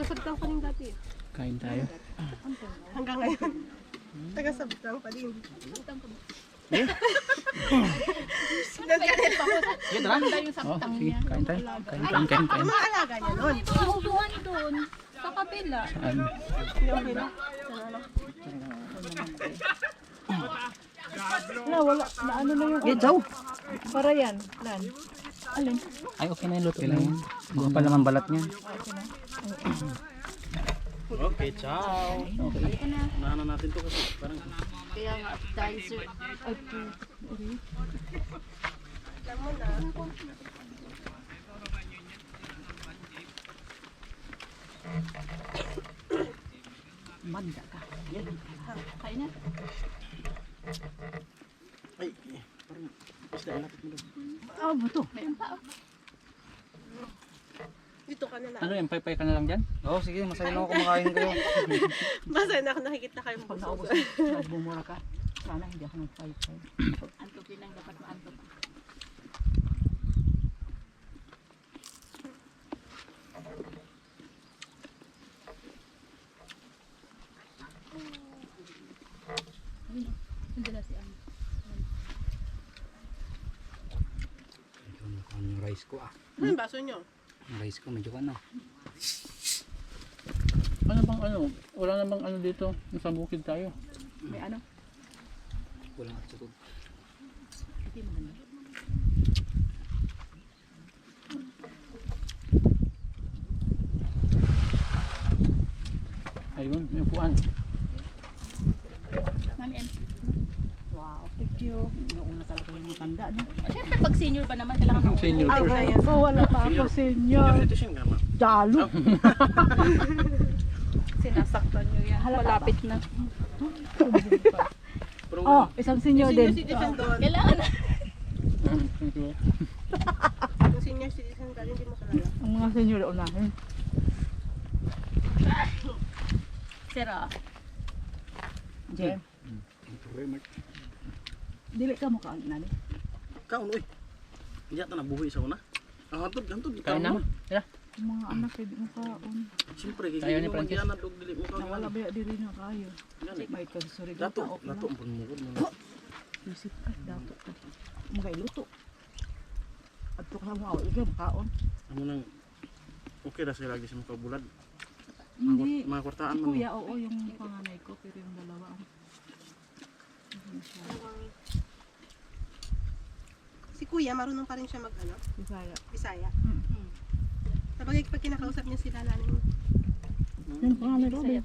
Taga-sabtang pa rin dati. Kain tayo. Hanggang ngayon. Taga-sabtang pa din. Yan lang. Oh, sige, kain tayo. Kain. Yung mga alaga niya nun. Naubuhan doon. Sa kabila. Saan? Hindi okay lang. Wala. Na ano na yung Get daw. para yan. Lan. Alin? Ay, okay na yung luto na yan. Baka pa naman balat niyan. Okay, ciao. Okay. Unahan na natin to kasi parang Kaya nga, dahil sir. Ay, Manda ka. kain na. ay, parang isda lapit mo doon. Ah, buto. Mayroon pa. Dito ka na lang. Ano yan? Pay-pay ka na lang dyan? Oo, sige. Masaya na ako kumakain kayo. Basta na ako nakikita kayo Pag busog. naubos, nagbumura ka. Sana hindi ako nag-fight. Antukin lang dapat maantok. Hindi na si Ang. Medyo nakuha yung rice ko ah. Ano yung baso nyo? Yung rice ko medyo ano. Ano bang ano? Wala namang ano dito. Nasa bukid tayo. May ano? Walang atutod. Hindi maganda. Ayun, may upuan. Mami, and Wow, thank you. Nauna talaga yung matanda, no? siyempre pag senior ba naman, kailangan Yung senior Ay, first. kaya. Oh, wala pa ako senior. Senior citizen ka, ma'am. Dalo. sinasaktan nyo yan. Halata Malapit na. Pero Oh, isang senior Senior din. citizen doon. Kailangan na. Thank you. Yung senior citizen ka, hindi mo kalala. Ang mga senior unahin. Sira. Jen, Thank you very much. dili ka mo ka nani. kaon, uy. Hindi ata nabuhi sa una. Ah, hantod. Kain na. Tara. Ang mga anak pwede mo kaon. Siyempre, Kaya ni kaya mo Francis. magyanad og dili mo kaon. Nawala ba diri na kayo? Gani. May kagsuri Dato, ka. dato ang panmukod mo. Isip ka, dato ka. Mga iluto. At ito ka mga ikaw makaon. Amo nang okay ra sila lagi sa mga bulad. Hindi. Mga kwartaan Si man. kuya, oo, yung panganay ko, pero yung dalawa. Si kuya, marunong pa rin siya mag ano, Bisaya. Bisaya. Mm. Sabagay pag kinakausap niya sila, lalim. Yung panganay ko, Saya